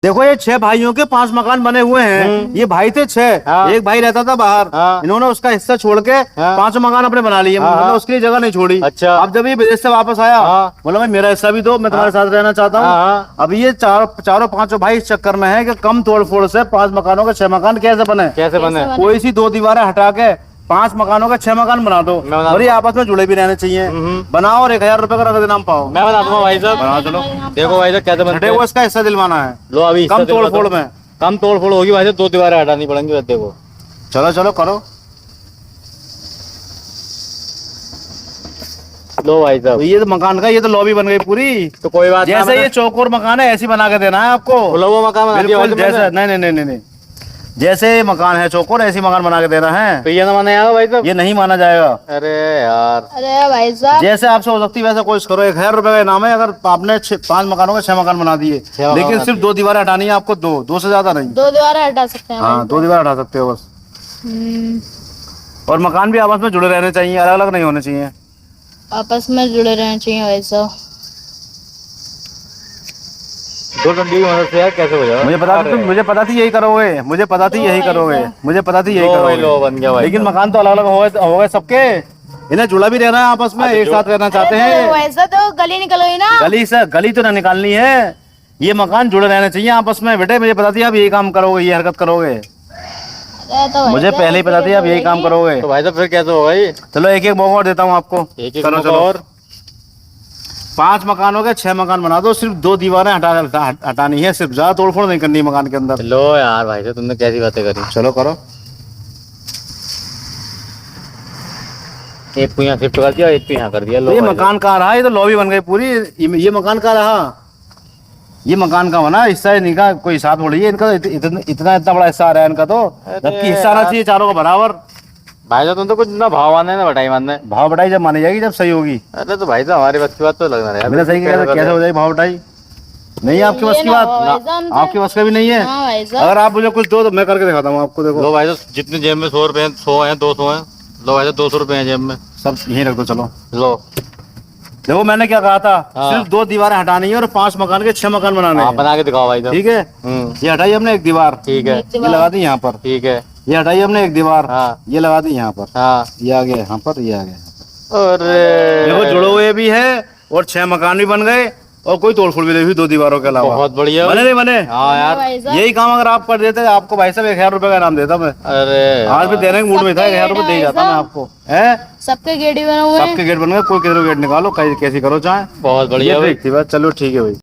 देखो ये 6 भाइयों के 5 मकान बने हुए हैं। ये भाई थे 6। हाँ। एक भाई रहता था बाहर। हाँ। इन्होंने उसका हिस्सा छोड़ के 5 मकान अपने बना लिए। मतलब उसके लिए जगह नहीं छोड़ी। अच्छा। अब जब ये विदेश से वापस आया, बोला भाई मेरा हिस्सा भी दो, मैं तुम्हारे साथ रहना चाहता हूँ। अब ये चारों पांचों भाई इस चक्कर में है कि कम तोड़ फोड़ से 5 मकानों के 6 मकान कैसे बने। कोई सी 2 दीवारें हटा के 5 मकानों का 6 मकान बना दो और ये आपस में जुड़े भी रहने चाहिए। बनाओ और 1000 रुपए का रख देना पाओ। मैं बता दूंगा भाई साहब। बना चलो। देखो भाई साहब कैसे बनते हैं। इसका हिस्सा दिलवाना है। लो अभी कम तोड़ फोड़ में। कम तोड़ फोड़ होगी भाई साहब, 2 दीवारें हटानी पड़ेंगी। देखो चलो चलो करो। लो भाई साहब, ये तो मकान का ये तो लॉबी बन गई पूरी। तो कोई बात जैसे ये चौकोर मकान है ऐसी बना के देना है आपको। वो मकान बना दिया बिल्कुल जैसे नहीं, जैसे ये मकान है चौकोर ऐसी मकान बना के देना है। तो ये ना माना जाएगा भाई साहब, ये नहीं माना जाएगा। अरे यार, अरे भाई साहब, जैसे आपसे हो सकती है वैसा कोशिश करो। 1000 रुपए का इनाम है अगर आपने 5 मकानों के 6 मकान बना दिए। लेकिन सिर्फ 2 दीवारें हटानी है आपको। 2 से ज्यादा नहीं। 2 दीवारें हटा सकते हैं। हाँ 2 दीवार हटा सकते हो बस। और मकान भी आपस में जुड़े रहने चाहिए, अलग अलग नहीं होने चाहिए। आपस में जुड़े रहने चाहिए भाई साहब। 2 डंडी की मदद से यार कैसे हो जाएगा। मुझे पता थी यही करोगे। मुझे पता थी यही करोगे। लो बन गया भाई। लेकिन मकान तो अलग अलग हो गए सबके। इन्हें जुड़ा भी रहना है आपस में, एक साथ रहना चाहते हैं। वैसा तो गली निकल गई ना। गली तो ना निकालनी है। ये मकान जुड़े रहने चाहिए आपस में। बेटे मुझे पता थी आप यही काम करोगे, ये हरकत करोगे। मुझे पहले ही पता थी आप यही काम करोगे। तो भाई साहब फिर कैसे होगा ये। चलो एक मौका और देता हूँ आपको। चलो और 5 मकानों के 6 मकान बना दो। सिर्फ 2 दीवारें हटानी है। सिर्फ ज्यादा तोड़फोड़ नहीं करनी मकान के अंदर। लो यार भाई साहब, तुमने कैसी बातें करी। चलो करो। एक को यहाँ शिफ्ट कर दिया, एक को यहाँ कर दिया। लो ये मकान कहाँ रहा। ये तो लॉबी बन गई पूरी। ये मकान कहाँ रहा। ये मकान का बना हिस्सा नहीं का कोई हिसाब थोड़ी है इनका। इतना बड़ा हिस्सा आ रहा है इनका। तो जबकि हिस्सा आना चाहिए चारों का बराबर। भाई साहब तुम तो कुछ ना भाव आने ना बटाई मानने। भाव बटाई जब मानी जाएगी जब सही होगी। अरे तो भाई साहब हमारी बस की बात तो लगना है। मेरा सही कैसे हो जाएगी भाव बटाई। नहीं आपके बस की बात, आपके बस का भी नहीं है। अगर आप मुझे कुछ दो तो मैं करके दिखाता हूँ आपको। देखो लो भाई साहब, जितने जेब में 100 रुपए हैं, 100 हैं, 200 हैं। लो भाई साहब 200 रुपए हैं जेब में। सब यहीं रख दो। चलो लो देखो मैंने क्या कहा था। सिर्फ 2 दीवारें हटानी है और 5 मकान के 6 मकान बनाने हैं। बना के दिखाओ भाई साहब। ठीक है। ये हटाई हमने एक दीवार। ठीक है, ये लगा दी यहाँ पर। ठीक है। ये हटाई हमने एक दीवार। हाँ। ये लगा दी यहाँ पर। हाँ। ये आ गया यहाँ पर, ये आ गया। अरे देखो जुड़े हुए भी है और 6 मकान भी बन गए और कोई तोड़फोड़ भी नहीं हुई 2 दीवारों के अलावा। बहुत बढ़िया बने नहीं बने। हाँ यार, यही काम अगर आप कर देते आपको भाई साहब 1000 रुपए का इनाम देता मैं। अरे आज भी देने के मूड में था। 1000 रुपए दे जाता मैं आपको। है सबके गेट बने हुए हैं। सबके गेट बन गए। कोई किधर गेट निकालो, कैसी करो चाहे। बहुत बढ़िया। ठीक थी बात। चलो ठीक है भाई।